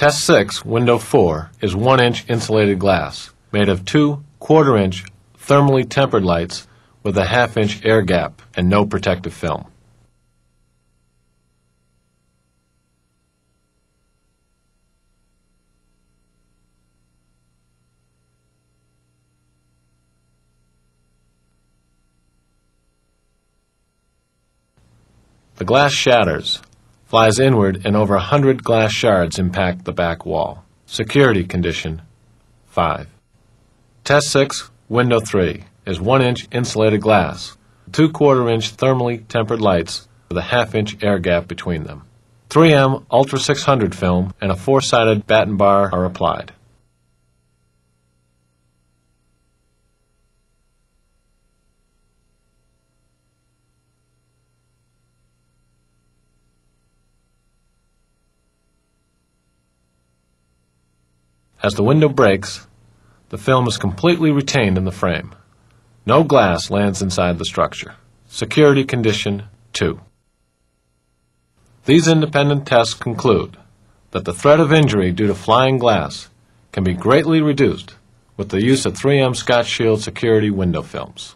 Test 6, Window 4, is 1-inch insulated glass made of two 1/4-inch thermally tempered lights with a 1/2-inch air gap and no protective film. The glass shatters, flies inward, and over 100 glass shards impact the back wall. Security condition 5. Test 6, Window 3, is 1-inch insulated glass, two 1/4-inch thermally tempered lights with a 1/2-inch air gap between them. 3M Ultra 600 film and a 4-sided batten bar are applied. As the window breaks, the film is completely retained in the frame. No glass lands inside the structure. Security condition 2. These independent tests conclude that the threat of injury due to flying glass can be greatly reduced with the use of 3M Scotch Shield security window films.